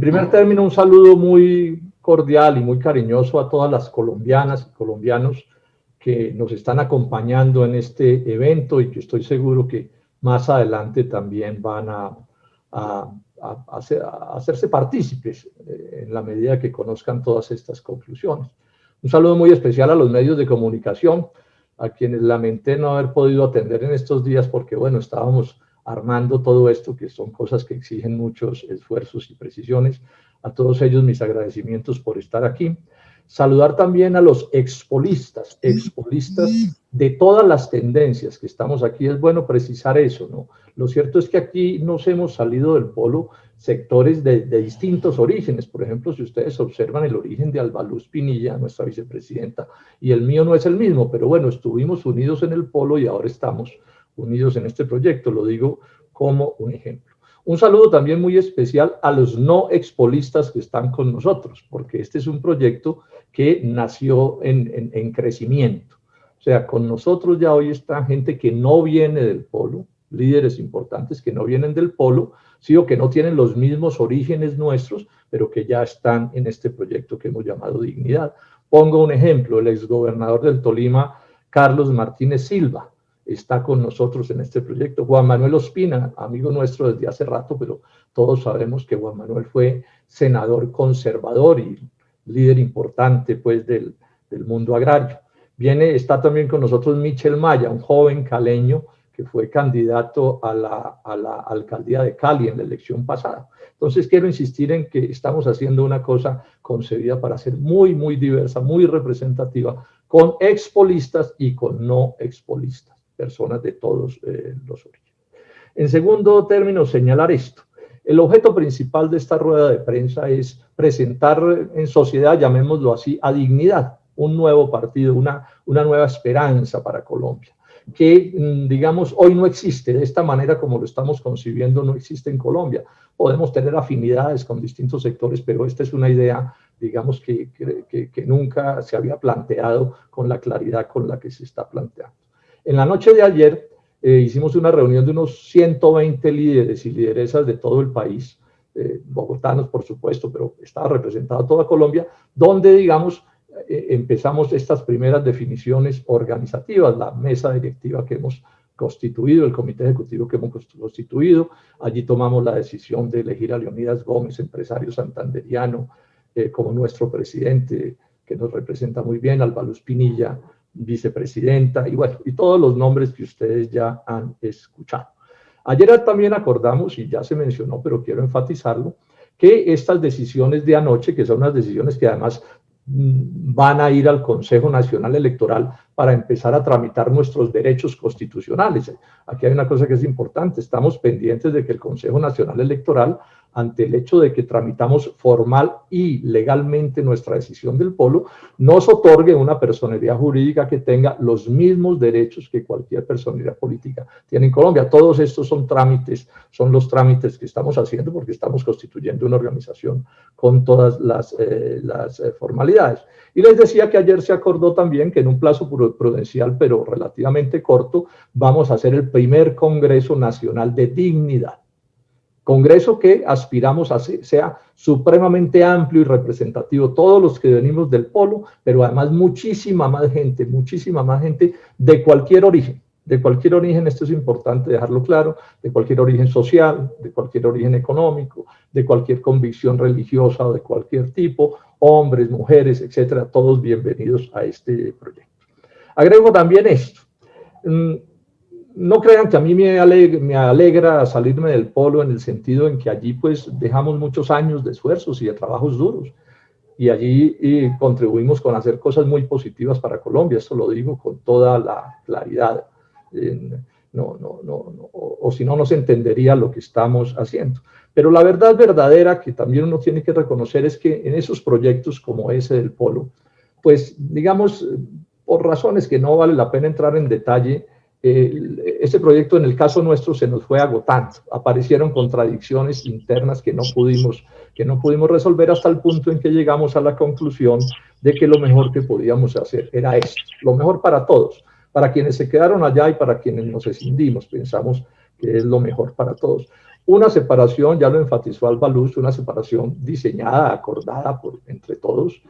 primer término, un saludo muy cordial y muy cariñoso a todas las colombianas y colombianos que nos están acompañando en este evento y que estoy seguro que más adelante también van a hacerse partícipes en la medida que conozcan todas estas conclusiones. Un saludo muy especial a los medios de comunicación, a quienes lamenté no haber podido atender en estos días porque, bueno, estábamos armando todo esto, que son cosas que exigen muchos esfuerzos y precisiones. A todos ellos mis agradecimientos por estar aquí. Saludar también a los expolistas de todas las tendencias que estamos aquí. Es bueno precisar eso, ¿no? Lo cierto es que aquí nos hemos salido del polo sectores de distintos orígenes. Por ejemplo, si ustedes observan el origen de Alba Luz Pinilla, nuestra vicepresidenta, y el mío no es el mismo, pero bueno, estuvimos unidos en el polo y ahora estamos unidos en este proyecto, lo digo como un ejemplo. Un saludo también muy especial a los no expolistas que están con nosotros, porque este es un proyecto que nació en crecimiento. O sea, con nosotros ya hoy está gente que no viene del polo, líderes importantes que no vienen del polo, sí, o que no tienen los mismos orígenes nuestros, pero que ya están en este proyecto que hemos llamado Dignidad. Pongo un ejemplo, el exgobernador del Tolima, Carlos Martínez Silva, está con nosotros en este proyecto. Juan Manuel Ospina, amigo nuestro desde hace rato, pero todos sabemos que Juan Manuel fue senador conservador y líder importante pues del mundo agrario. Está también con nosotros Michel Maya, un joven caleño que fue candidato a la alcaldía de Cali en la elección pasada. Entonces quiero insistir en que estamos haciendo una cosa concebida para ser muy, muy diversa, muy representativa, con expolistas y con no expolistas, personas de todos los orígenes. En segundo término, señalar esto. El objeto principal de esta rueda de prensa es presentar en sociedad, llamémoslo así, a Dignidad, un nuevo partido, una nueva esperanza para Colombia, que, digamos, hoy no existe, de esta manera como lo estamos concibiendo, no existe en Colombia. Podemos tener afinidades con distintos sectores, pero esta es una idea, digamos, que nunca se había planteado con la claridad con la que se está planteando. En la noche de ayer hicimos una reunión de unos 120 líderes y lideresas de todo el país, bogotanos por supuesto, pero estaba representada toda Colombia, donde, digamos, empezamos estas primeras definiciones organizativas, la mesa directiva que hemos constituido, el comité ejecutivo que hemos constituido. Allí tomamos la decisión de elegir a Leonidas Gómez, empresario santanderiano, como nuestro presidente, que nos representa muy bien, Alba Luz Pinilla, vicepresidenta, y bueno, y todos los nombres que ustedes ya han escuchado. Ayer también acordamos, y ya se mencionó, pero quiero enfatizarlo, que estas decisiones de anoche, que son unas decisiones que además van a ir al Consejo Nacional Electoral para empezar a tramitar nuestros derechos constitucionales. Aquí hay una cosa que es importante, estamos pendientes de que el Consejo Nacional Electoral, ante el hecho de que tramitamos formal y legalmente nuestra decisión del polo, nos otorgue una personería jurídica que tenga los mismos derechos que cualquier personería política tiene en Colombia. Todos estos son trámites, son los trámites que estamos haciendo porque estamos constituyendo una organización con todas las formalidades. Y les decía que ayer se acordó también que en un plazo prudencial, pero relativamente corto, vamos a hacer el primer Congreso Nacional de Dignidad. Congreso que aspiramos a sea supremamente amplio y representativo, todos los que venimos del polo, pero además muchísima más gente de cualquier origen. De cualquier origen, esto es importante dejarlo claro, de cualquier origen social, de cualquier origen económico, de cualquier convicción religiosa o de cualquier tipo, hombres, mujeres, etcétera, todos bienvenidos a este proyecto. Agrego también esto. No crean que a mí me alegra salirme del polo en el sentido en que allí pues dejamos muchos años de esfuerzos y de trabajos duros y allí contribuimos con hacer cosas muy positivas para Colombia, esto lo digo con toda la claridad, o si no, no se entendería lo que estamos haciendo. Pero la verdad verdadera que también uno tiene que reconocer es que en esos proyectos como ese del polo, pues digamos, por razones que no vale la pena entrar en detalle, este proyecto en el caso nuestro se nos fue agotando, aparecieron contradicciones internas que no pudimos resolver hasta el punto en que llegamos a la conclusión de que lo mejor que podíamos hacer era esto, lo mejor para todos, para quienes se quedaron allá y para quienes nos escindimos, pensamos que es lo mejor para todos. Una separación, ya lo enfatizó Alba Luz, una separación diseñada, acordada entre todos,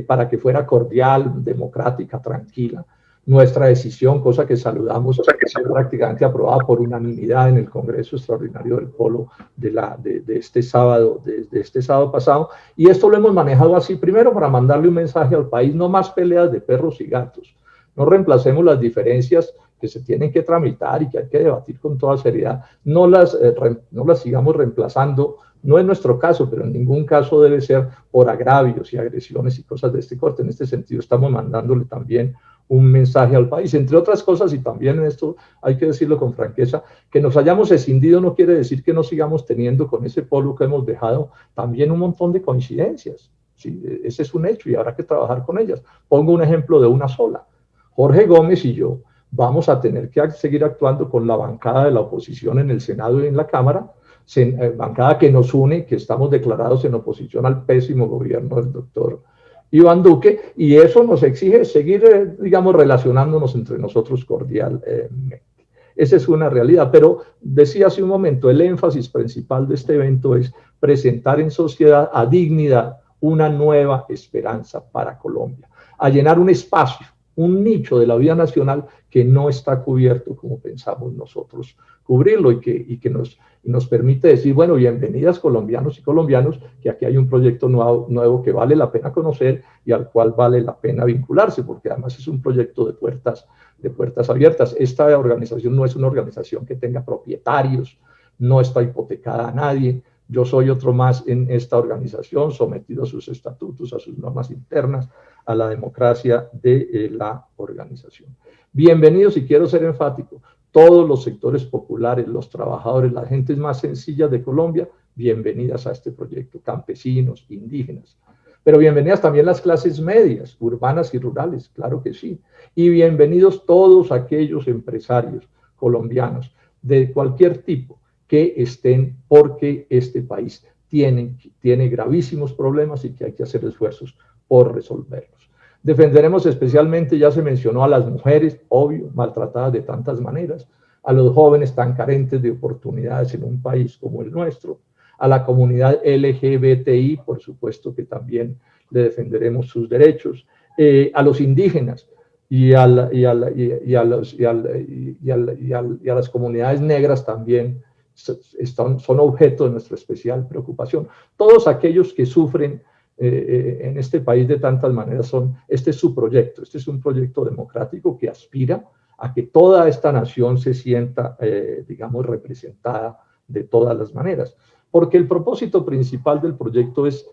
para que fuera cordial, democrática, tranquila. Nuestra decisión, cosa que saludamos, fue prácticamente aprobada por unanimidad en el Congreso Extraordinario del Polo de este sábado pasado, y esto lo hemos manejado así, primero para mandarle un mensaje al país: no más peleas de perros y gatos, no reemplacemos las diferencias que se tienen que tramitar y que hay que debatir con toda seriedad, no las sigamos reemplazando. No es nuestro caso, pero en ningún caso debe ser por agravios y agresiones y cosas de este corte. En este sentido estamos mandándole también un mensaje al país, entre otras cosas, y también en esto hay que decirlo con franqueza: que nos hayamos escindido no quiere decir que no sigamos teniendo con ese polo que hemos dejado también un montón de coincidencias. Sí, ese es un hecho y habrá que trabajar con ellas. Pongo un ejemplo de una sola. Jorge Gómez y yo vamos a tener que seguir actuando con la bancada de la oposición en el Senado y en la Cámara, bancada que nos une, que estamos declarados en oposición al pésimo gobierno del doctor Iván Duque, y eso nos exige seguir, digamos, relacionándonos entre nosotros cordialmente. Esa es una realidad, pero decía hace un momento, el énfasis principal de este evento es presentar en sociedad a dignidad una nueva esperanza para Colombia, a llenar un espacio, un nicho de la vida nacional que no está cubierto como pensamos nosotros cubrirlo, y que nos permite decir: bueno, bienvenidas colombianos y colombianos, que aquí hay un proyecto nuevo que vale la pena conocer y al cual vale la pena vincularse, porque además es un proyecto de puertas abiertas. Esta organización no es una organización que tenga propietarios, no está hipotecada a nadie. Yo soy otro más en esta organización, sometido a sus estatutos, a sus normas internas, a la democracia de la organización. Bienvenidos, y quiero ser enfático, todos los sectores populares, los trabajadores, las gentes más sencillas de Colombia, bienvenidas a este proyecto: campesinos, indígenas. Pero bienvenidas también las clases medias, urbanas y rurales, claro que sí. Y bienvenidos todos aquellos empresarios colombianos de cualquier tipo que estén, porque este país tiene gravísimos problemas y que hay que hacer esfuerzos por resolverlos. Defenderemos especialmente, ya se mencionó, a las mujeres, obvio, maltratadas de tantas maneras, a los jóvenes tan carentes de oportunidades en un país como el nuestro, a la comunidad LGBTI, por supuesto que también le defenderemos sus derechos, a los indígenas y a las comunidades negras también son objeto de nuestra especial preocupación. Todos aquellos que sufren en este país de tantas maneras este es su proyecto. Este es un proyecto democrático que aspira a que toda esta nación se sienta, digamos, representada de todas las maneras. Porque el propósito principal del proyecto es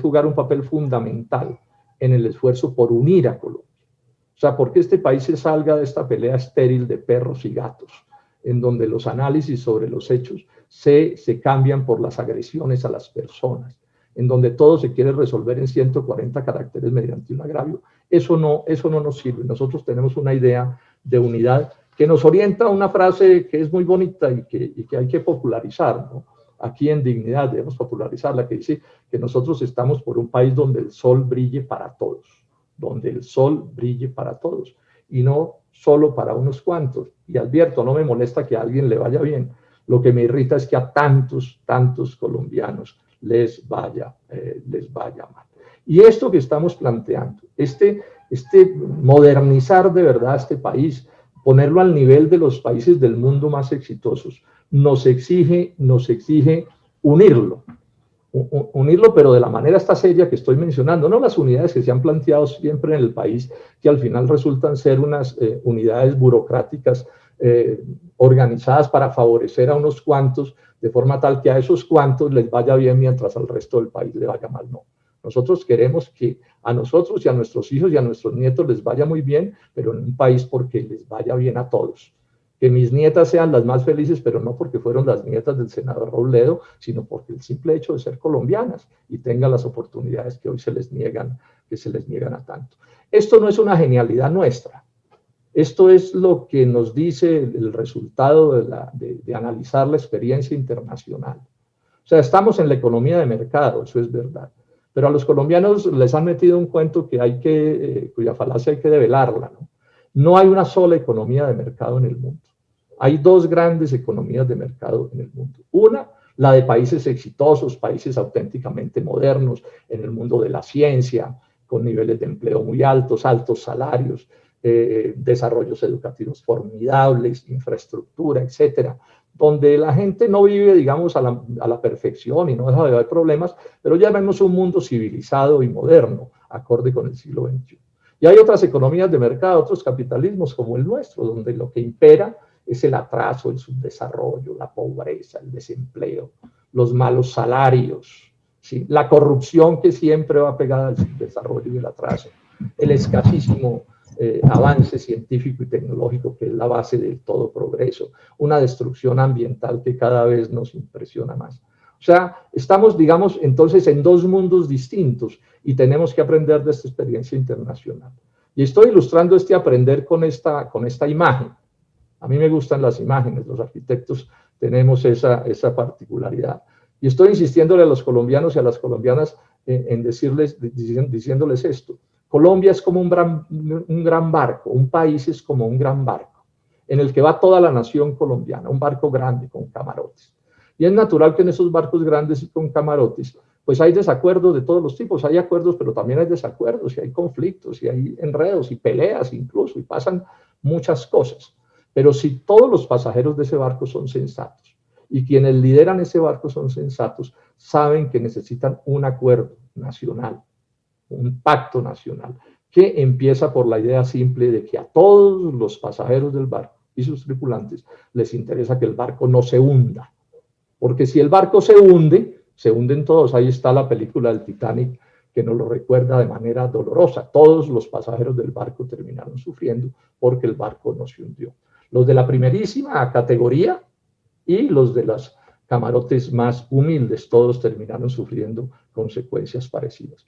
jugar un papel fundamental en el esfuerzo por unir a Colombia. O sea, porque este país se salga de esta pelea estéril de perros y gatos, en donde los análisis sobre los hechos se cambian por las agresiones a las personas, en donde todo se quiere resolver en 140 caracteres mediante un agravio. Eso no nos sirve. Nosotros tenemos una idea de unidad que nos orienta a una frase que es muy bonita y que hay que popularizar, ¿no? Aquí en Dignidad debemos popularizarla, que dice que nosotros estamos por un país donde el sol brille para todos, donde el sol brille para todos, y no solo para unos cuantos. Y advierto, no me molesta que a alguien le vaya bien, lo que me irrita es que a tantos colombianos les vaya mal. Y esto que estamos planteando, este modernizar de verdad este país, ponerlo al nivel de los países del mundo más exitosos, nos exige unirlo, pero de la manera esta seria que estoy mencionando, no las unidades que se han planteado siempre en el país, que al final resultan ser unas unidades burocráticas organizadas para favorecer a unos cuantos, de forma tal que a esos cuantos les vaya bien mientras al resto del país le vaya mal. No. Nosotros queremos que a nosotros y a nuestros hijos y a nuestros nietos les vaya muy bien, pero en un país porque les vaya bien a todos. Que mis nietas sean las más felices, pero no porque fueron las nietas del senador Robledo, sino porque el simple hecho de ser colombianas y tengan las oportunidades que hoy se les niegan a tanto. Esto no es una genialidad nuestra. Esto es lo que nos dice el resultado de analizar la experiencia internacional. O sea, estamos en la economía de mercado, eso es verdad. Pero a los colombianos les han metido un cuento que cuya falacia hay que develarla, ¿no? No hay una sola economía de mercado en el mundo. Hay dos grandes economías de mercado en el mundo. Una, la de países exitosos, países auténticamente modernos en el mundo de la ciencia, con niveles de empleo muy altos, altos salarios, desarrollos educativos formidables, infraestructura, etcétera, donde la gente no vive, digamos, a la perfección y no deja de haber problemas, pero ya vemos un mundo civilizado y moderno, acorde con el siglo XXI. Y hay otras economías de mercado, otros capitalismos como el nuestro, donde lo que impera es el atraso, el subdesarrollo, la pobreza, el desempleo, los malos salarios, ¿sí? La corrupción que siempre va pegada al subdesarrollo y el atraso, el escasísimo avance científico y tecnológico que es la base de todo progreso, una destrucción ambiental que cada vez nos impresiona más. O sea, estamos, digamos, entonces en dos mundos distintos y tenemos que aprender de esta experiencia internacional. Y estoy ilustrando este aprender con esta imagen. A mí me gustan las imágenes, los arquitectos tenemos esa particularidad. Y estoy insistiéndole a los colombianos y a las colombianas en diciéndoles esto. Colombia es como un gran barco, un país es como un gran barco, en el que va toda la nación colombiana, un barco grande con camarotes. Y es natural que en esos barcos grandes y con camarotes, pues hay desacuerdos de todos los tipos, hay acuerdos, pero también hay desacuerdos, y hay conflictos, y hay enredos, y peleas incluso, y pasan muchas cosas. Pero si todos los pasajeros de ese barco son sensatos, y quienes lideran ese barco son sensatos, saben que necesitan un acuerdo nacional, un pacto nacional, que empieza por la idea simple de que a todos los pasajeros del barco y sus tripulantes les interesa que el barco no se hunda. Porque si el barco se hunden todos. Ahí está la película del Titanic que nos lo recuerda de manera dolorosa. Todos los pasajeros del barco terminaron sufriendo porque el barco no se hundió. Los de la primerísima categoría y los de los camarotes más humildes, todos terminaron sufriendo consecuencias parecidas.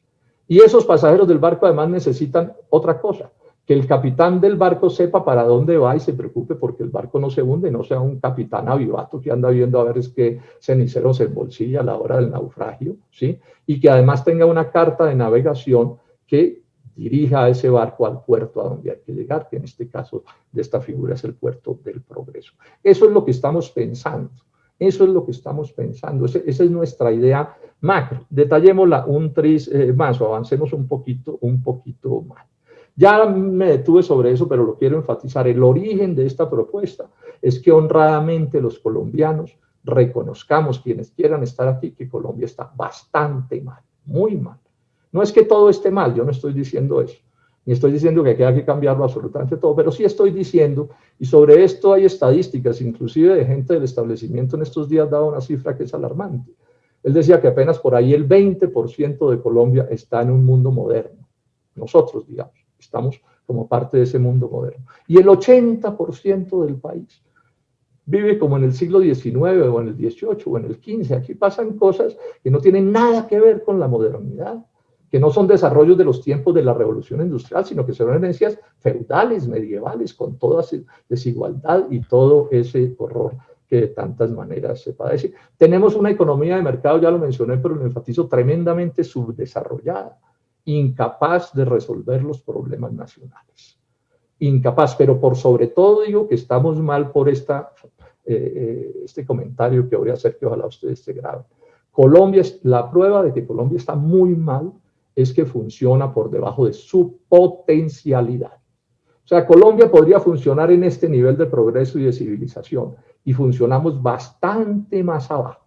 Y esos pasajeros del barco además necesitan otra cosa, que el capitán del barco sepa para dónde va y se preocupe porque el barco no se hunde, no sea un capitán avivato que anda viendo a ver es qué cenicero se embolsilla a la hora del naufragio, ¿sí? Y que además tenga una carta de navegación que dirija a ese barco al puerto a donde hay que llegar, que en este caso de esta figura es el puerto del progreso. Eso es lo que estamos pensando. Eso es lo que estamos pensando, esa es nuestra idea macro. Detallémosla un tris más o avancemos un poquito más. Ya me detuve sobre eso, pero lo quiero enfatizar. El origen de esta propuesta es que honradamente los colombianos reconozcamos, quienes quieran estar aquí, que Colombia está bastante mal, muy mal. No es que todo esté mal, yo no estoy diciendo eso. Ni estoy diciendo que hay que cambiarlo absolutamente todo, pero sí estoy diciendo, y sobre esto hay estadísticas, inclusive de gente del establecimiento en estos días daba una cifra que es alarmante. Él decía que apenas por ahí el 20% de Colombia está en un mundo moderno. Nosotros, digamos, estamos como parte de ese mundo moderno. Y el 80% del país vive como en el siglo XIX o en el XVIII o en el XV. Aquí pasan cosas que no tienen nada que ver con la modernidad, que no son desarrollos de los tiempos de la revolución industrial, sino que son herencias feudales, medievales, con toda desigualdad y todo ese horror que de tantas maneras se padece. Tenemos una economía de mercado, ya lo mencioné, pero lo enfatizo, tremendamente subdesarrollada, incapaz de resolver los problemas nacionales. Incapaz, pero por sobre todo digo que estamos mal por este comentario que voy a hacer, que ojalá ustedes se graben. Colombia, la prueba de que Colombia está muy mal es que funciona por debajo de su potencialidad. O sea, Colombia podría funcionar en este nivel de progreso y de civilización y funcionamos bastante más abajo.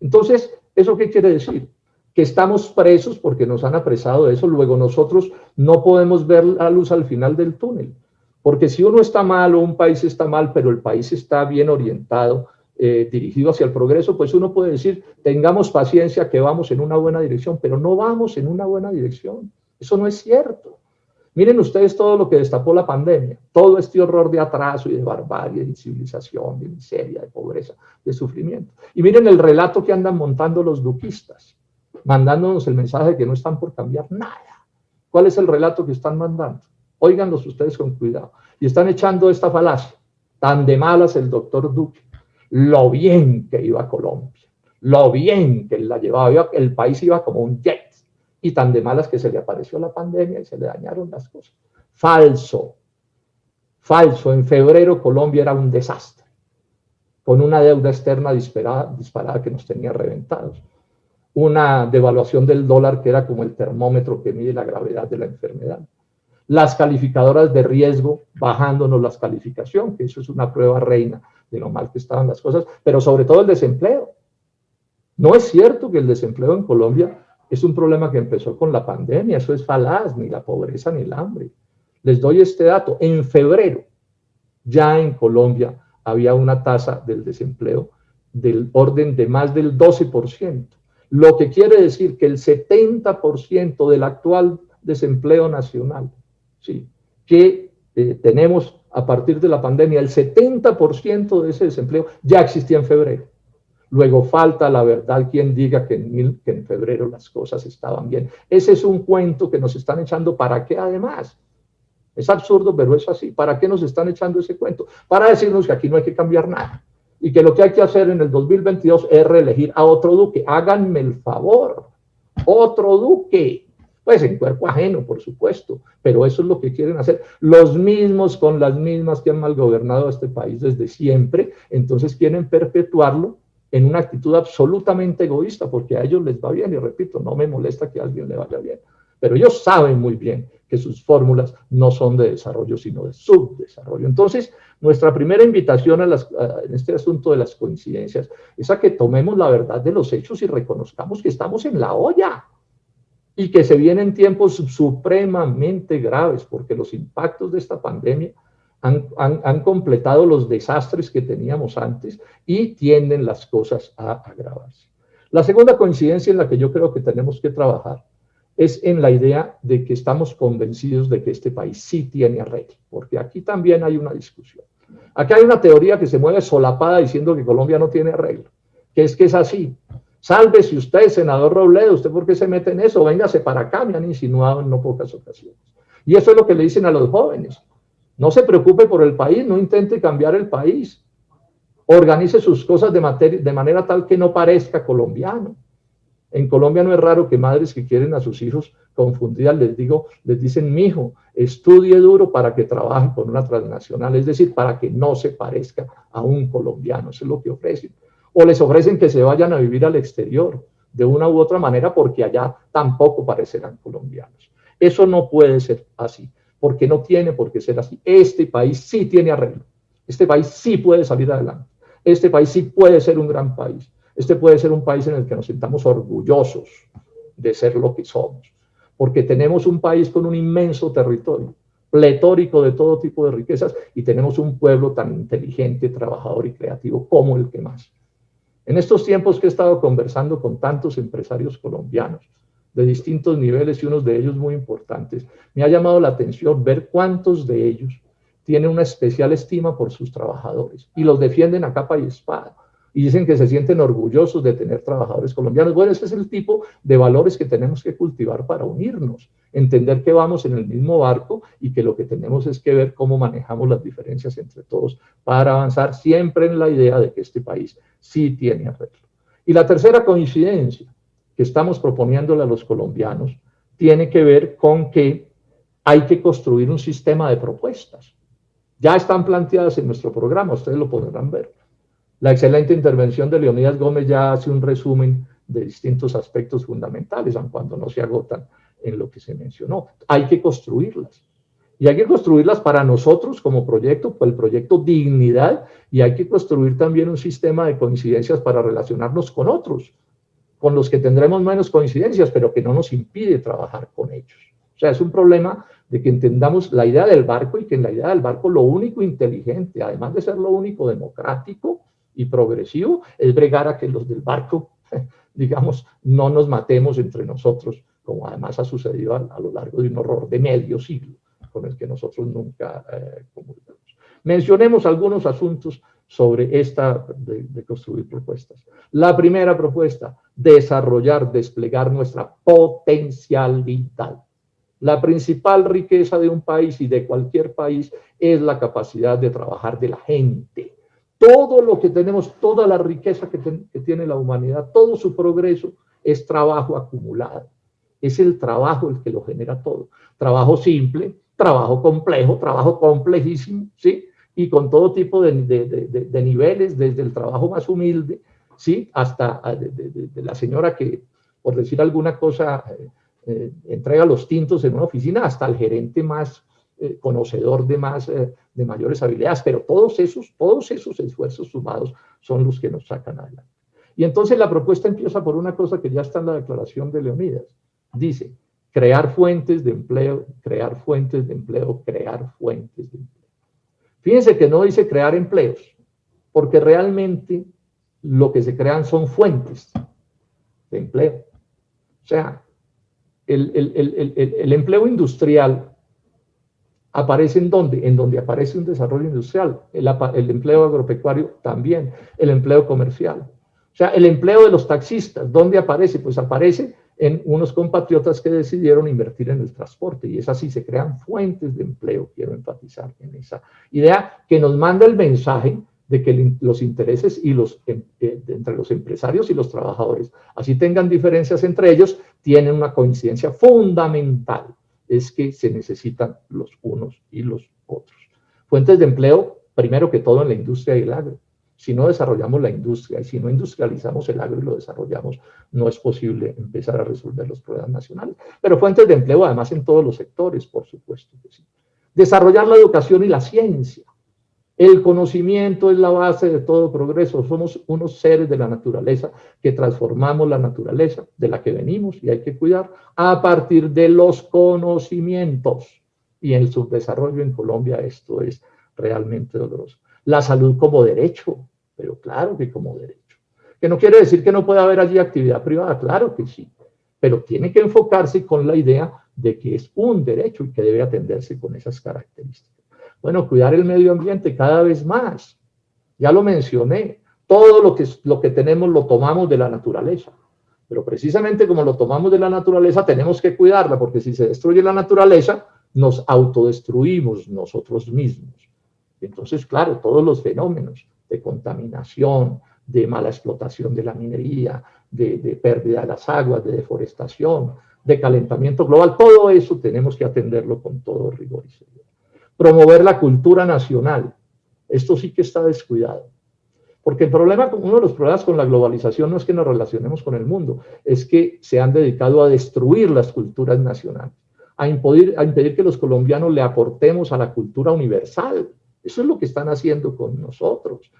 Entonces, ¿eso qué quiere decir? Que estamos presos porque nos han apresado de eso, luego nosotros no podemos ver la luz al final del túnel. Porque si uno está mal o un país está mal, pero el país está bien orientado, dirigido hacia el progreso, pues uno puede decir, tengamos paciencia que vamos en una buena dirección, pero no vamos en una buena dirección. Eso no es cierto. Miren ustedes todo lo que destapó la pandemia, todo este horror de atraso y de barbarie, de incivilización, de miseria, de pobreza, de sufrimiento. Y miren el relato que andan montando los duquistas, mandándonos el mensaje de que no están por cambiar nada. ¿Cuál es el relato que están mandando? Óiganlos ustedes con cuidado. Y están echando esta falacia, tan de malas el doctor Duque, lo bien que iba Colombia, lo bien que la llevaba, el país iba como un jet, y tan de malas que se le apareció la pandemia y se le dañaron las cosas. Falso, Falso, en febrero Colombia era un desastre, con una deuda externa disparada que nos tenía reventados, una devaluación del dólar que era como el termómetro que mide la gravedad de la enfermedad, las calificadoras de riesgo bajándonos la calificación, que eso es una prueba reina de lo mal que estaban las cosas, pero sobre todo el desempleo. No es cierto que el desempleo en Colombia es un problema que empezó con la pandemia, eso es falaz, ni la pobreza ni el hambre. Les doy este dato, en febrero ya en Colombia había una tasa del desempleo del orden de más del 12%, lo que quiere decir que el 70% del actual desempleo nacional, ¿sí?, que tenemos a partir de la pandemia, el 70% de ese desempleo ya existía en febrero. Luego falta, la verdad, quien diga que en febrero las cosas estaban bien. Ese es un cuento que nos están echando. ¿Para qué además? Es absurdo, pero es así. ¿Para qué nos están echando ese cuento? Para decirnos que aquí no hay que cambiar nada y que lo que hay que hacer en el 2022 es reelegir a otro duque. Háganme el favor, otro duque. Pues en cuerpo ajeno, por supuesto, pero eso es lo que quieren hacer. Los mismos con las mismas que han malgobernado a este país desde siempre, entonces quieren perpetuarlo en una actitud absolutamente egoísta, porque a ellos les va bien, y repito, no me molesta que a alguien le vaya bien, pero ellos saben muy bien que sus fórmulas no son de desarrollo, sino de subdesarrollo. Entonces, nuestra primera invitación en este asunto de las coincidencias es a que tomemos la verdad de los hechos y reconozcamos que estamos en la olla y que se vienen tiempos supremamente graves, porque los impactos de esta pandemia han completado los desastres que teníamos antes y tienden las cosas a agravarse. La segunda coincidencia en la que yo creo que tenemos que trabajar es en la idea de que estamos convencidos de que este país sí tiene arreglo, porque aquí también hay una discusión. Aquí hay una teoría que se mueve solapada diciendo que Colombia no tiene arreglo, que es así. Sálvese usted, senador Robledo, ¿usted por qué se mete en eso? Véngase para acá, me han insinuado en no pocas ocasiones. Y eso es lo que le dicen a los jóvenes. No se preocupe por el país, no intente cambiar el país. Organice sus cosas de manera tal que no parezca colombiano. En Colombia no es raro que madres que quieren a sus hijos confundidas les dicen, mijo, estudie duro para que trabaje con una transnacional, es decir, para que no se parezca a un colombiano, eso es lo que ofrecen. O les ofrecen que se vayan a vivir al exterior de una u otra manera porque allá tampoco parecerán colombianos. Eso no puede ser así, porque no tiene por qué ser así. Este país sí tiene arreglo, este país sí puede salir adelante, este país sí puede ser un gran país. Este puede ser un país en el que nos sintamos orgullosos de ser lo que somos, porque tenemos un país con un inmenso territorio, pletórico de todo tipo de riquezas, y tenemos un pueblo tan inteligente, trabajador y creativo como el que más. En estos tiempos que he estado conversando con tantos empresarios colombianos de distintos niveles y unos de ellos muy importantes, me ha llamado la atención ver cuántos de ellos tienen una especial estima por sus trabajadores y los defienden a capa y espada. Y dicen que se sienten orgullosos de tener trabajadores colombianos. Bueno, ese es el tipo de valores que tenemos que cultivar para unirnos, entender que vamos en el mismo barco y que lo que tenemos es que ver cómo manejamos las diferencias entre todos para avanzar siempre en la idea de que este país sí tiene arreglo. Y la tercera coincidencia que estamos proponiéndole a los colombianos tiene que ver con que hay que construir un sistema de propuestas. Ya están planteadas en nuestro programa, ustedes lo podrán ver. La excelente intervención de Leonidas Gómez ya hace un resumen de distintos aspectos fundamentales, aun cuando no se agotan en lo que se mencionó. Hay que construirlas. Y hay que construirlas para nosotros como proyecto, pues el proyecto Dignidad, y hay que construir también un sistema de coincidencias para relacionarnos con otros, con los que tendremos menos coincidencias, pero que no nos impide trabajar con ellos. O sea, es un problema de que entendamos la idea del barco y que en la idea del barco lo único inteligente, además de ser lo único democrático y progresivo, es bregar a que los del barco, digamos, no nos matemos entre nosotros, como además ha sucedido a lo largo de un horror de medio siglo, con el que nosotros nunca comulgamos. Mencionemos algunos asuntos sobre esta de construir propuestas. La primera propuesta, desarrollar, desplegar nuestra potencialidad. La principal riqueza de un país y de cualquier país es la capacidad de trabajar de la gente. Todo lo que tenemos, toda la riqueza que tiene la humanidad, todo su progreso es trabajo acumulado. Es el trabajo el que lo genera todo. Trabajo simple, trabajo complejo, trabajo complejísimo, ¿sí? Y con todo tipo de niveles, desde el trabajo más humilde, ¿sí? Hasta de la señora que, por decir alguna cosa, entrega los tintos en una oficina, hasta el gerente más conocedor de mayores habilidades, pero todos esos esfuerzos sumados son los que nos sacan adelante. Y entonces la propuesta empieza por una cosa que ya está en la declaración de Leonidas. Dice, crear fuentes de empleo, crear fuentes de empleo, crear fuentes de empleo. Fíjense que no dice crear empleos, porque realmente lo que se crean son fuentes de empleo. O sea, el empleo industrial aparece ¿en dónde? En donde aparece un desarrollo industrial, el empleo agropecuario también, el empleo comercial. O sea, el empleo de los taxistas, ¿dónde aparece? Pues aparece en unos compatriotas que decidieron invertir en el transporte, y es así, se crean fuentes de empleo. Quiero enfatizar en esa idea que nos manda el mensaje de que los intereses y entre los empresarios y los trabajadores, así tengan diferencias entre ellos, tienen una coincidencia fundamental, es que se necesitan los unos y los otros. Fuentes de empleo, primero que todo en la industria y el agro. Si no desarrollamos la industria y si no industrializamos el agro y lo desarrollamos, no es posible empezar a resolver los problemas nacionales. Pero fuentes de empleo además en todos los sectores, por supuesto que sí. Desarrollar la educación y la ciencia. El conocimiento es la base de todo progreso. Somos unos seres de la naturaleza que transformamos la naturaleza de la que venimos y hay que cuidar a partir de los conocimientos. Y en el subdesarrollo en Colombia esto es realmente doloroso. La salud como derecho, pero claro que como derecho. Que no quiere decir que no pueda haber allí actividad privada, claro que sí, pero tiene que enfocarse con la idea de que es un derecho y que debe atenderse con esas características. Bueno, cuidar el medio ambiente cada vez más. Ya lo mencioné, todo lo que tenemos lo tomamos de la naturaleza. Pero precisamente como lo tomamos de la naturaleza, tenemos que cuidarla, porque si se destruye la naturaleza, nos autodestruimos nosotros mismos. Entonces, claro, todos los fenómenos de contaminación, de mala explotación de la minería, de pérdida de las aguas, de deforestación, de calentamiento global, todo eso tenemos que atenderlo con todo rigor y seriedad. Promover la cultura nacional. Esto sí que está descuidado. Porque uno de los problemas con la globalización no es que nos relacionemos con el mundo, es que se han dedicado a destruir las culturas nacionales, a impedir que los colombianos le aportemos a la cultura universal. Eso es lo que están haciendo con nosotros,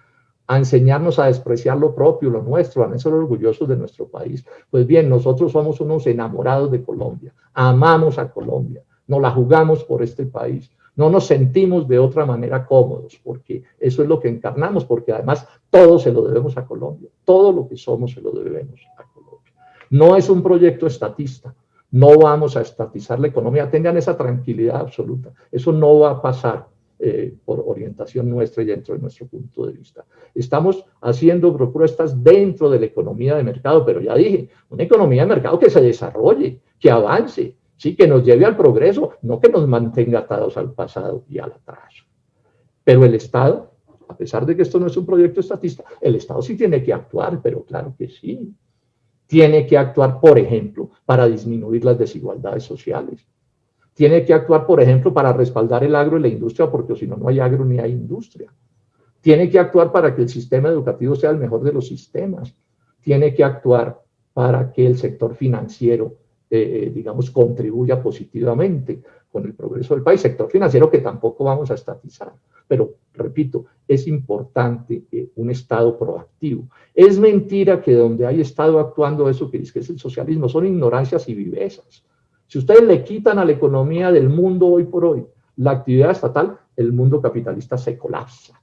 a enseñarnos a despreciar lo propio, lo nuestro, a no ser orgullosos de nuestro país. Pues bien, nosotros somos unos enamorados de Colombia, amamos a Colombia, nos la jugamos por este país. No nos sentimos de otra manera cómodos, porque eso es lo que encarnamos, porque además todo se lo debemos a Colombia, todo lo que somos se lo debemos a Colombia. No es un proyecto estatista, no vamos a estatizar la economía, tengan esa tranquilidad absoluta, eso no va a pasar por orientación nuestra y dentro de nuestro punto de vista. Estamos haciendo propuestas dentro de la economía de mercado, pero ya dije, una economía de mercado que se desarrolle, que avance, sí, que nos lleve al progreso, no que nos mantenga atados al pasado y al atraso. Pero el Estado, a pesar de que esto no es un proyecto estatista, el Estado sí tiene que actuar, pero claro que sí. Tiene que actuar, por ejemplo, para disminuir las desigualdades sociales. Tiene que actuar, por ejemplo, para respaldar el agro y la industria, porque si no, no hay agro ni hay industria. Tiene que actuar para que el sistema educativo sea el mejor de los sistemas. Tiene que actuar para que el sector financiero digamos, contribuya positivamente con el progreso del país, sector financiero que tampoco vamos a estatizar. Pero, repito, es importante un Estado proactivo. Es mentira que donde hay Estado actuando eso que dice que es el socialismo, son ignorancias y vivezas. Si ustedes le quitan a la economía del mundo hoy por hoy la actividad estatal, el mundo capitalista se colapsa.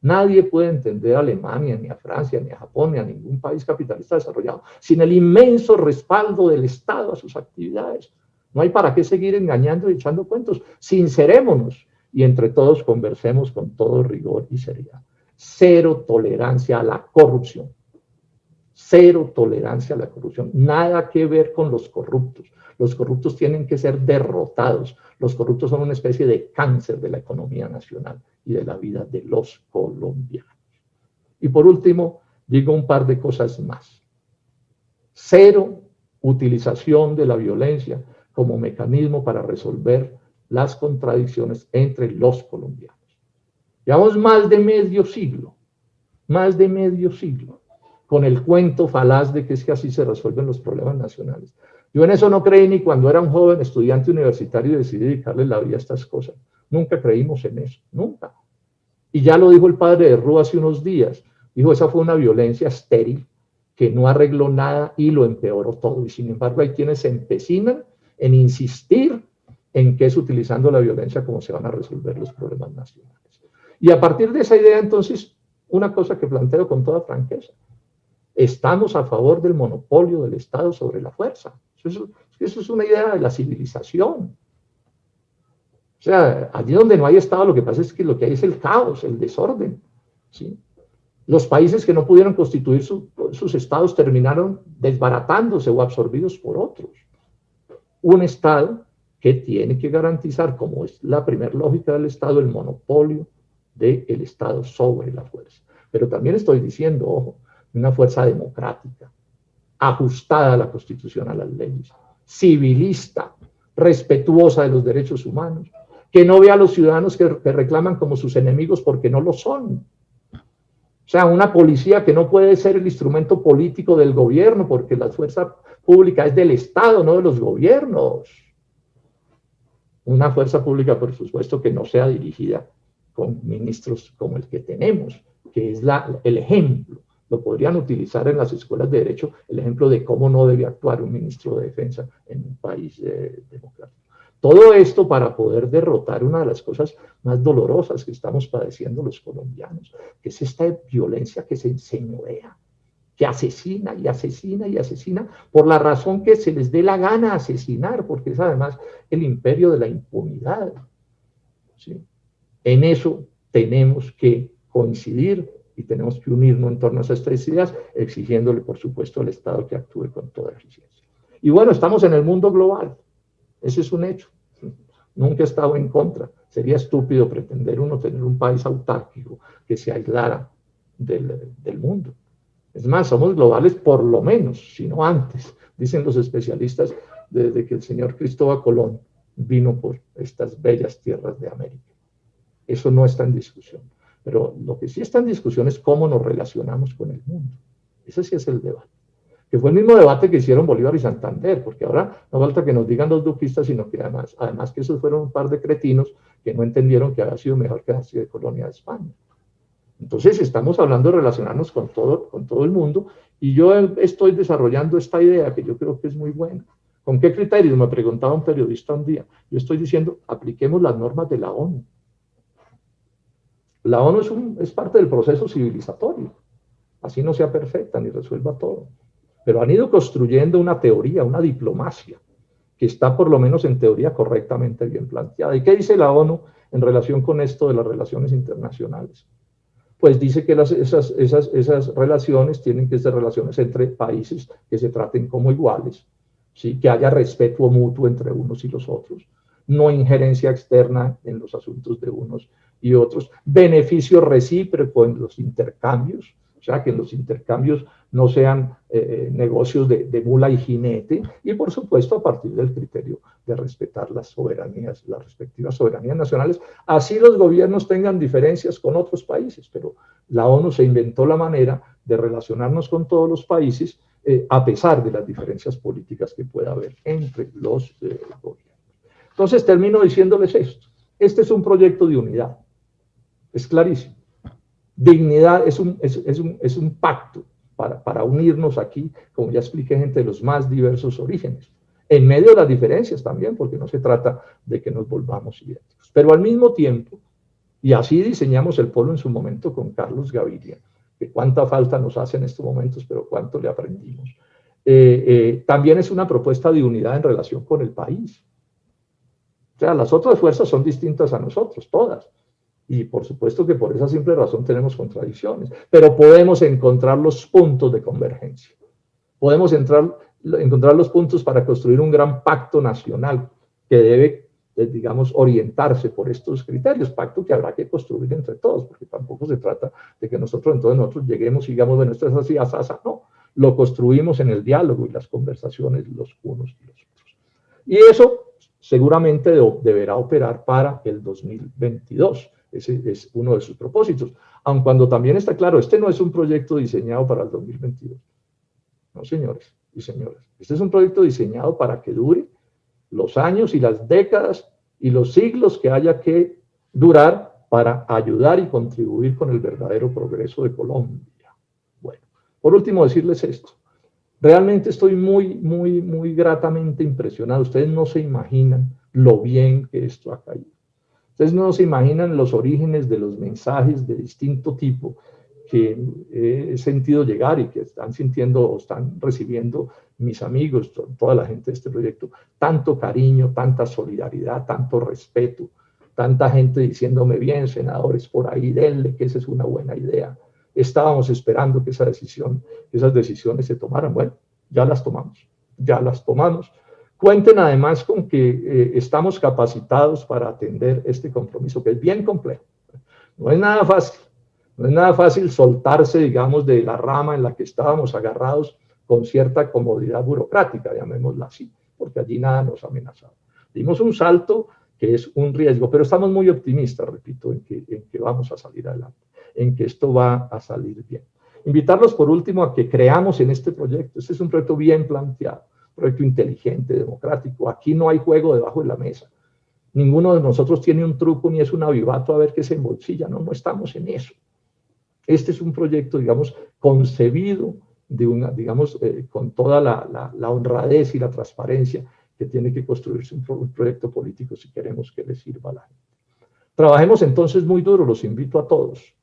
Nadie puede entender a Alemania, ni a Francia, ni a Japón, ni a ningún país capitalista desarrollado sin el inmenso respaldo del Estado a sus actividades. No hay para qué seguir engañando y echando cuentos. Sincerémonos y entre todos conversemos con todo rigor y seriedad. Cero tolerancia a la corrupción. Cero tolerancia a la corrupción. Nada que ver con los corruptos. Los corruptos tienen que ser derrotados. Los corruptos son una especie de cáncer de la economía nacional y de la vida de los colombianos. Y por último, digo un par de cosas más. Cero utilización de la violencia como mecanismo para resolver las contradicciones entre los colombianos. Llevamos más de medio siglo, con el cuento falaz de que es que así se resuelven los problemas nacionales. Yo en eso no creí ni cuando era un joven estudiante universitario y decidí dedicarle la vida a estas cosas. Nunca creímos en eso, nunca. Y ya lo dijo el padre de Rúa hace unos días. Dijo, esa fue una violencia estéril que no arregló nada y lo empeoró todo. Y sin embargo hay quienes se empecinan en insistir en que es utilizando la violencia como se van a resolver los problemas nacionales. Y a partir de esa idea, entonces, una cosa que planteo con toda franqueza, estamos a favor del monopolio del Estado sobre la fuerza. Eso es una idea de la civilización. O sea, allí donde no hay Estado, lo que pasa es que lo que hay es el caos, el desorden, ¿sí? Los países que no pudieron constituir sus estados terminaron desbaratándose o absorbidos por otros. Un Estado que tiene que garantizar, como es la primera lógica del Estado, el monopolio del Estado sobre la fuerza. Pero también estoy diciendo, ojo, una fuerza democrática, ajustada a la Constitución, a las leyes, civilista, respetuosa de los derechos humanos, que no vea a los ciudadanos que reclaman como sus enemigos porque no lo son. O sea, una policía que no puede ser el instrumento político del gobierno porque la fuerza pública es del Estado, no de los gobiernos. Una fuerza pública, por supuesto, que no sea dirigida con ministros como el que tenemos, que es el ejemplo. Lo podrían utilizar en las escuelas de derecho, el ejemplo de cómo no debe actuar un ministro de defensa en un país democrático. Todo esto para poder derrotar una de las cosas más dolorosas que estamos padeciendo los colombianos, que es esta violencia que se enseñorea, que asesina y asesina y asesina por la razón que se les dé la gana asesinar, porque es además el imperio de la impunidad, ¿sí? En eso tenemos que coincidir y tenemos que unirnos en torno a estas ideas, exigiéndole, por supuesto, al Estado que actúe con toda eficiencia. Y bueno, estamos en el mundo global. Ese es un hecho. Nunca he estado en contra. Sería estúpido pretender uno tener un país autárquico que se aislara del mundo. Es más, somos globales por lo menos, si no antes, dicen los especialistas, desde que el señor Cristóbal Colón vino por estas bellas tierras de América. Eso no está en discusión. Pero lo que sí está en discusión es cómo nos relacionamos con el mundo. Ese sí es el debate. Que fue el mismo debate que hicieron Bolívar y Santander, porque ahora no falta que nos digan los duquistas, sino que además que esos fueron un par de cretinos que no entendieron que había sido mejor que haber sido de colonia de España. Entonces estamos hablando de relacionarnos con todo el mundo, y yo estoy desarrollando esta idea que yo creo que es muy buena. ¿Con qué criterios? Me preguntaba un periodista un día. Yo estoy diciendo, apliquemos las normas de la ONU. La ONU es parte del proceso civilizatorio. Así no sea perfecta ni resuelva todo. Pero han ido construyendo una teoría, una diplomacia, que está por lo menos en teoría correctamente bien planteada. ¿Y qué dice la ONU en relación con esto de las relaciones internacionales? Pues dice que esas relaciones tienen que ser relaciones entre países que se traten como iguales, ¿sí? Que haya respeto mutuo entre unos y los otros, no injerencia externa en los asuntos de unos y otros, beneficio recíproco en los intercambios, o sea, que en los intercambios no sean negocios de mula y jinete, y por supuesto a partir del criterio de respetar las soberanías, las respectivas soberanías nacionales, así los gobiernos tengan diferencias con otros países, pero la ONU se inventó la manera de relacionarnos con todos los países a pesar de las diferencias políticas que pueda haber entre los gobiernos. Entonces termino diciéndoles esto. Este es un proyecto de unidad, es clarísimo. Dignidad es un pacto para unirnos aquí, como ya expliqué, gente de los más diversos orígenes, en medio de las diferencias también, porque no se trata de que nos volvamos idénticos. Pero al mismo tiempo, y así diseñamos el polo en su momento con Carlos Gaviria, que cuánta falta nos hace en estos momentos, pero cuánto le aprendimos. También es una propuesta de unidad en relación con el país. O sea, las otras fuerzas son distintas a nosotros, todas. Y por supuesto que por esa simple razón tenemos contradicciones, pero podemos encontrar los puntos de convergencia. Podemos encontrar los puntos para construir un gran pacto nacional que debe, digamos, orientarse por estos criterios, pacto que habrá que construir entre todos, porque tampoco se trata de que nosotros lleguemos y digamos, bueno, esto es así, así, no. Lo construimos en el diálogo y las conversaciones los unos y los otros. Y eso seguramente deberá operar para el 2022. Ese es uno de sus propósitos. Aun cuando también está claro, este no es un proyecto diseñado para el 2022. No, señores y señoras. Este es un proyecto diseñado para que dure los años y las décadas y los siglos que haya que durar para ayudar y contribuir con el verdadero progreso de Colombia. Bueno, por último decirles esto. Realmente estoy muy gratamente impresionado. Ustedes no se imaginan lo bien que esto ha caído. Ustedes no se imaginan los orígenes de los mensajes de distinto tipo que he sentido llegar y que están sintiendo o están recibiendo mis amigos, toda la gente de este proyecto. Tanto cariño, tanta solidaridad, tanto respeto, tanta gente diciéndome, bien, senadores, por ahí denle, que esa es una buena idea. Estábamos esperando que esas decisiones se tomaran. Bueno, ya las tomamos. Cuenten además con que estamos capacitados para atender este compromiso, que es bien complejo. No es nada fácil soltarse, digamos, de la rama en la que estábamos agarrados con cierta comodidad burocrática, llamémosla así, porque allí nada nos amenazaba. Dimos un salto que es un riesgo, pero estamos muy optimistas, repito, en que vamos a salir adelante, en que esto va a salir bien. Invitarlos por último a que creamos en este proyecto. Este es un proyecto bien planteado, un proyecto inteligente, democrático. Aquí no hay juego debajo de la mesa. Ninguno de nosotros tiene un truco ni es un avivato a ver qué se embolsilla. No estamos en eso. Este es un proyecto, digamos, concebido con toda la honradez y la transparencia que tiene que construirse un proyecto político si queremos que le sirva a la gente. Trabajemos entonces muy duro, los invito a todos,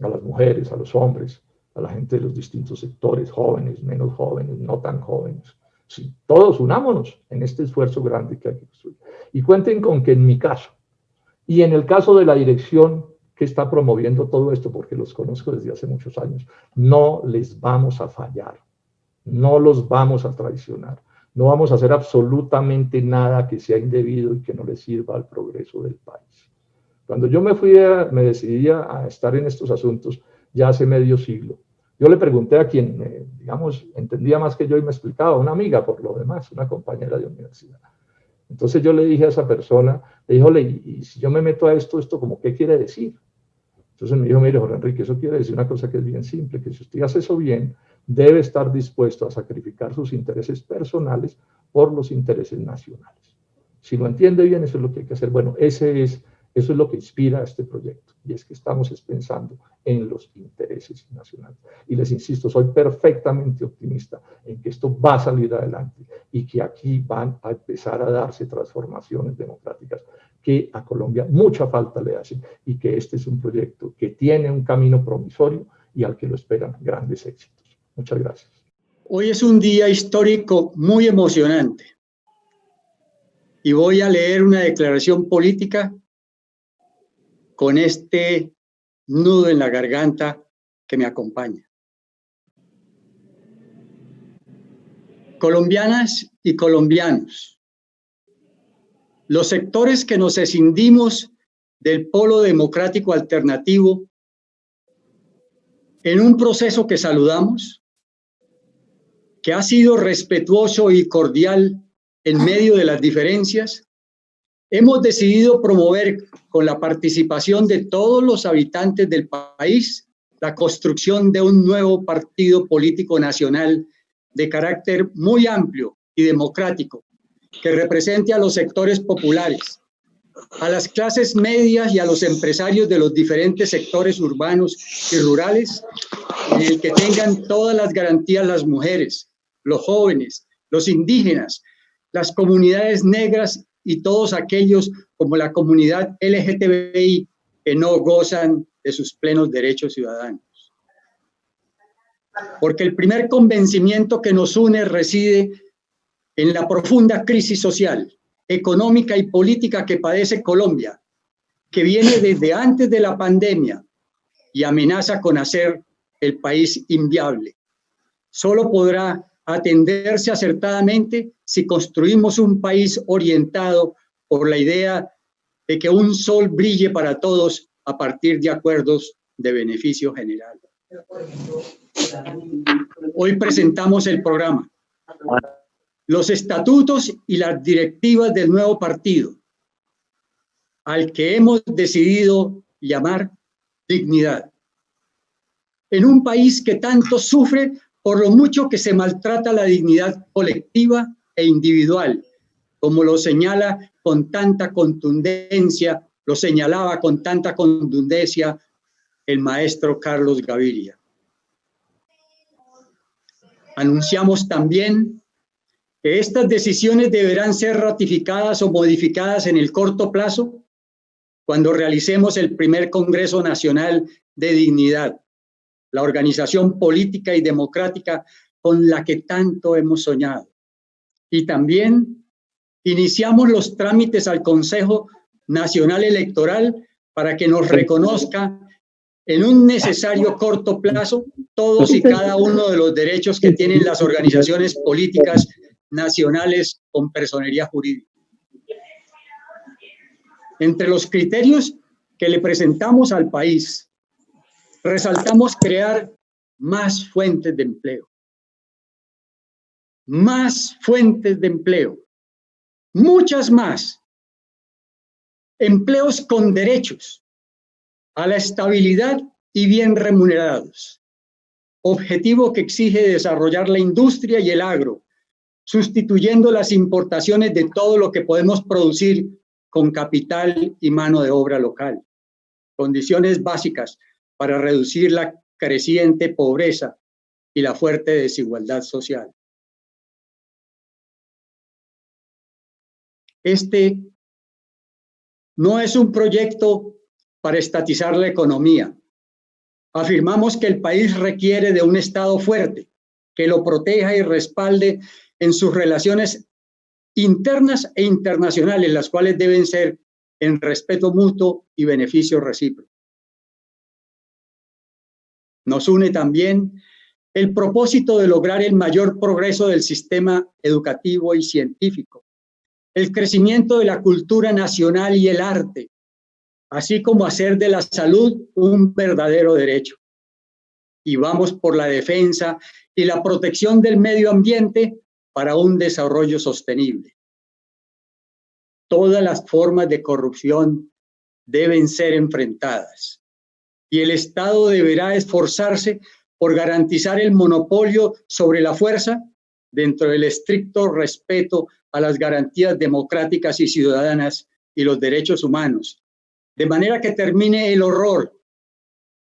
a las mujeres, a los hombres, a la gente de los distintos sectores, jóvenes, menos jóvenes, no tan jóvenes. Sí, todos unámonos en este esfuerzo grande que hay que construir. Y cuenten con que en mi caso, y en el caso de la dirección que está promoviendo todo esto, porque los conozco desde hace muchos años, no les vamos a fallar, no los vamos a traicionar, no vamos a hacer absolutamente nada que sea indebido y que no le sirva al progreso del país. Cuando yo me decidí a estar en estos asuntos ya hace medio siglo, yo le pregunté a quien, digamos, entendía más que yo y me explicaba, una amiga por lo demás, una compañera de universidad. Entonces yo le dije a esa persona, le dije, y si yo me meto a esto como qué quiere decir? Entonces me dijo, mire, Jorge Enrique, eso quiere decir una cosa que es bien simple, que si usted hace eso bien, debe estar dispuesto a sacrificar sus intereses personales por los intereses nacionales. Si lo entiende bien, eso es lo que hay que hacer. Bueno, eso es lo que inspira a este proyecto, y es que estamos pensando en los intereses nacionales. Y les insisto, soy perfectamente optimista en que esto va a salir adelante y que aquí van a empezar a darse transformaciones democráticas que a Colombia mucha falta le hacen, y que este es un proyecto que tiene un camino promisorio y al que lo esperan grandes éxitos. Muchas gracias. Hoy es un día histórico muy emocionante y voy a leer una declaración política con este nudo en la garganta que me acompaña. Colombianas y colombianos, los sectores que nos escindimos del polo democrático alternativo en un proceso que saludamos, que ha sido respetuoso y cordial en medio de las diferencias, hemos decidido promover con la participación de todos los habitantes del país la construcción de un nuevo partido político nacional de carácter muy amplio y democrático, que represente a los sectores populares, a las clases medias y a los empresarios de los diferentes sectores urbanos y rurales, en el que tengan todas las garantías las mujeres, los jóvenes, los indígenas, las comunidades negras y todos aquellos como la comunidad LGTBI que no gozan de sus plenos derechos ciudadanos. Porque el primer convencimiento que nos une reside en la profunda crisis social, económica y política que padece Colombia, que viene desde antes de la pandemia y amenaza con hacer el país inviable. Solo podrá atenderse acertadamente si construimos un país orientado por la idea de que un sol brille para todos a partir de acuerdos de beneficio general. Hoy presentamos el programa. los estatutos y las directivas del nuevo partido, al que hemos decidido llamar Dignidad. En un país que tanto sufre por lo mucho que se maltrata la dignidad colectiva e individual, como lo señala con tanta contundencia, lo señalaba con tanta contundencia el maestro Carlos Gaviria. Anunciamos también que estas decisiones deberán ser ratificadas o modificadas en el corto plazo cuando realicemos el primer Congreso Nacional de Dignidad, la organización política y democrática con la que tanto hemos soñado. Y también iniciamos los trámites al Consejo Nacional Electoral para que nos reconozca en un necesario corto plazo todos y cada uno de los derechos que tienen las organizaciones políticas nacionales con personería jurídica. Entre los criterios que le presentamos al país, resaltamos crear más fuentes de empleo. Más fuentes de empleo. Muchas más. Empleos con derechos a la estabilidad y bien remunerados. Objetivo que exige desarrollar la industria y el agro, sustituyendo las importaciones de todo lo que podemos producir con capital y mano de obra local. Condiciones básicas para reducir la creciente pobreza y la fuerte desigualdad social. Este no es un proyecto para estatizar la economía. Afirmamos que el país requiere de un Estado fuerte, que lo proteja y respalde en sus relaciones internas e internacionales, las cuales deben ser en respeto mutuo y beneficio recíproco. Nos une también el propósito de lograr el mayor progreso del sistema educativo y científico, el crecimiento de la cultura nacional y el arte, así como hacer de la salud un verdadero derecho. Y vamos por la defensa y la protección del medio ambiente para un desarrollo sostenible. Todas las formas de corrupción deben ser enfrentadas y el Estado deberá esforzarse por garantizar el monopolio sobre la fuerza dentro del estricto respeto a las garantías democráticas y ciudadanas y los derechos humanos, de manera que termine el horror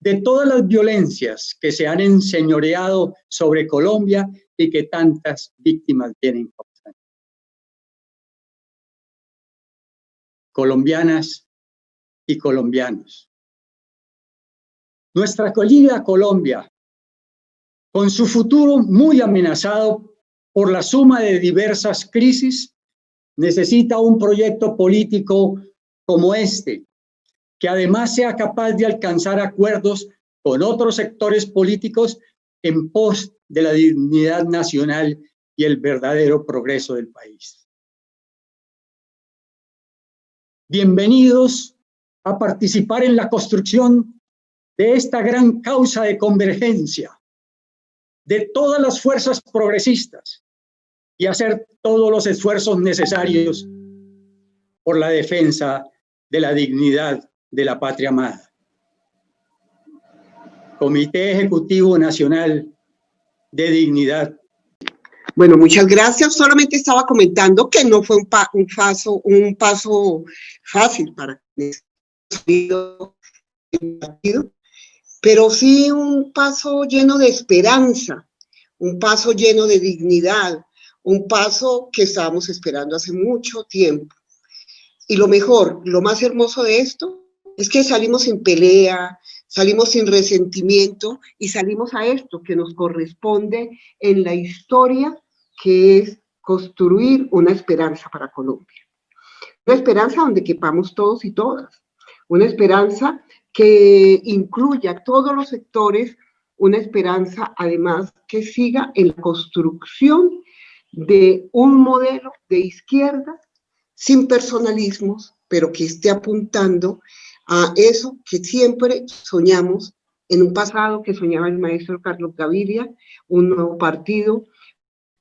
de todas las violencias que se han enseñoreado sobre Colombia y que tantas víctimas tienen. Colombianas y colombianos. Nuestra querida Colombia, con su futuro muy amenazado por la suma de diversas crisis, necesita un proyecto político como este, que además sea capaz de alcanzar acuerdos con otros sectores políticos en pos de la dignidad nacional y el verdadero progreso del país. Bienvenidos a participar en la construcción de esta gran causa de convergencia de todas las fuerzas progresistas y hacer todos los esfuerzos necesarios por la defensa de la dignidad de la patria amada. Comité Ejecutivo Nacional de Dignidad. Bueno, muchas gracias. Solamente estaba comentando que no fue un paso fácil para el partido, pero sí un paso lleno de esperanza, un paso lleno de dignidad, un paso que estábamos esperando hace mucho tiempo. Y lo mejor, lo más hermoso de esto es que salimos sin pelea, salimos sin resentimiento y salimos a esto que nos corresponde en la historia, que es construir una esperanza para Colombia. Una esperanza donde quepamos todos y todas. Una esperanza que incluya a todos los sectores, una esperanza además que siga en la construcción de un modelo de izquierda sin personalismos, pero que esté apuntando a eso que siempre soñamos en un pasado que soñaba el maestro Carlos Gaviria, un nuevo partido,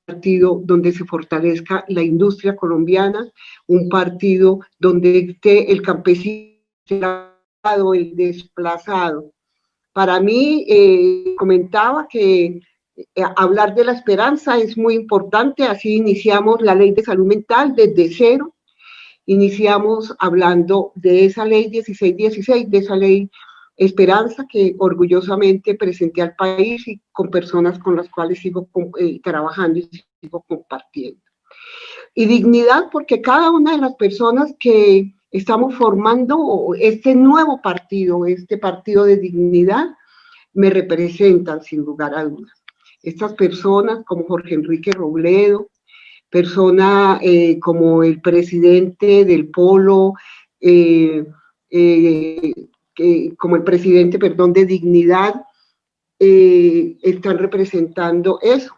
partido donde se fortalezca la industria colombiana, un partido donde esté el campesino, el desplazado. Para mí, comentaba que hablar de la esperanza es muy importante, así iniciamos la ley de salud mental desde cero, iniciamos hablando de esa ley 1616, de esa ley Esperanza que orgullosamente presenté al país y con personas con las cuales sigo trabajando y sigo compartiendo. Y dignidad porque cada una de las personas que estamos formando este nuevo partido, este partido de dignidad, me representan sin lugar a dudas. Estas personas como Jorge Enrique Robledo, persona como el presidente del Polo, como el presidente, perdón, de Dignidad, están representando eso,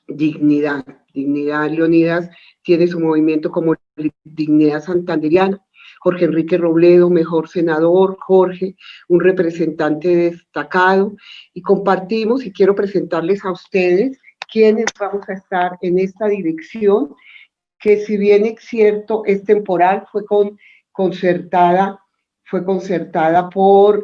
dignidad. Dignidad Leonidas tiene su movimiento como Dignidad Santanderiana. Jorge Enrique Robledo, mejor senador, Jorge, un representante destacado, y compartimos, y quiero presentarles a ustedes quienes vamos a estar en esta dirección, que si bien es cierto, es temporal, fue concertada por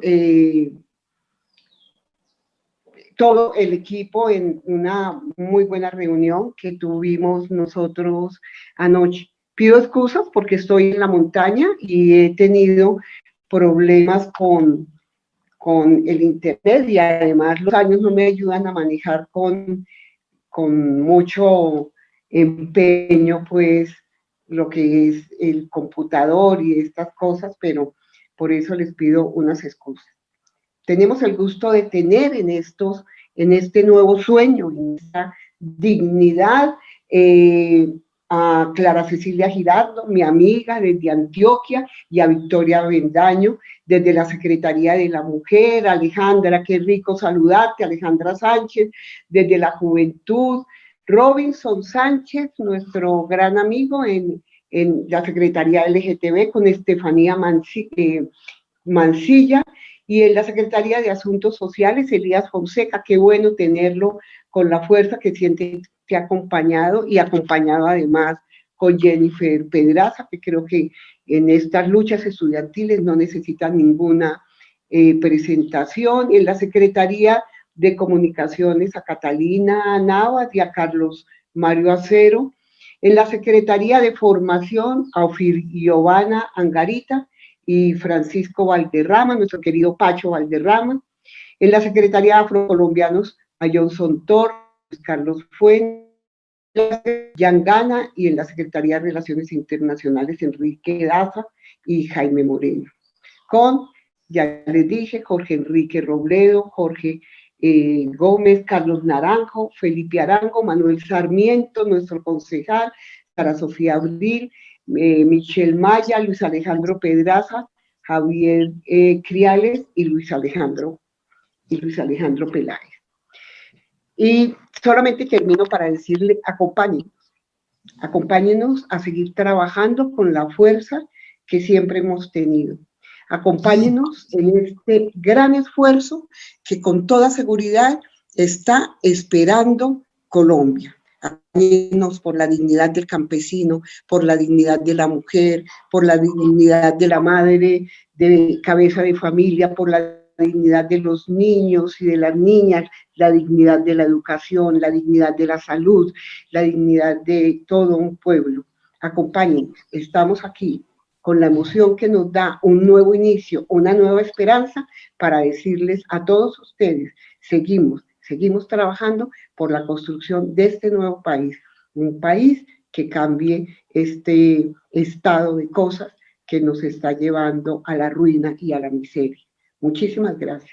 todo el equipo en una muy buena reunión que tuvimos nosotros anoche. Pido excusas porque estoy en la montaña y he tenido problemas con el internet y además los años no me ayudan a manejar con mucho empeño pues lo que es el computador y estas cosas, pero por eso les pido unas excusas. Tenemos el gusto de tener en este nuevo sueño, en esta dignidad, a Clara Cecilia Girardo, mi amiga desde Antioquia, y a Victoria Bendaño, desde la Secretaría de la Mujer, Alejandra, qué rico saludarte, Alejandra Sánchez, desde la Juventud, Robinson Sánchez, nuestro gran amigo en la Secretaría LGTB, con Estefanía Mancilla, y en la Secretaría de Asuntos Sociales, Elías Fonseca, qué bueno tenerlo con la fuerza que siente que ha acompañado, y acompañado además con Jennifer Pedraza, que creo que en estas luchas estudiantiles no necesitan ninguna presentación. En la Secretaría de Comunicaciones a Catalina Navas y a Carlos Mario Acero. En la Secretaría de Formación a Ofir Giovanna Angarita y Francisco Valderrama, nuestro querido Pacho Valderrama. En la Secretaría de Afrocolombianos a Johnson Torres, Carlos Fuentes, Yangana, y en la Secretaría de Relaciones Internacionales Enrique Daza y Jaime Moreno. Con, ya les dije, Jorge Enrique Robledo, Jorge Gómez, Carlos Naranjo, Felipe Arango, Manuel Sarmiento, nuestro concejal, Sara Sofía Abril, Michelle Maya, Luis Alejandro Pedraza, Javier Criales y Luis Alejandro Peláez. Y solamente termino para decirle, acompáñenos a seguir trabajando con la fuerza que siempre hemos tenido. Acompáñenos en este gran esfuerzo que con toda seguridad está esperando Colombia. Acompáñenos por la dignidad del campesino, por la dignidad de la mujer, por la dignidad de la madre de cabeza de familia, por la dignidad de los niños y de las niñas, la dignidad de la educación, la dignidad de la salud, la dignidad de todo un pueblo. Acompáñenos, estamos aquí con la emoción que nos da un nuevo inicio, una nueva esperanza, para decirles a todos ustedes, seguimos trabajando por la construcción de este nuevo país, un país que cambie este estado de cosas que nos está llevando a la ruina y a la miseria. Muchísimas gracias.